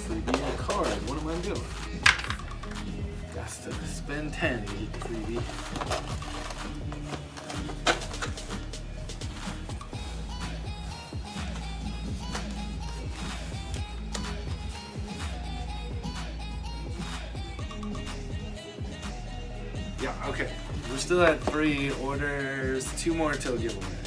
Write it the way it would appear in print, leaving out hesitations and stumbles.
freebie and a card. What am I doing? Got to spend 10 to get the freebie. Yeah, okay. We're still at 3 orders, 2 more till giveaway.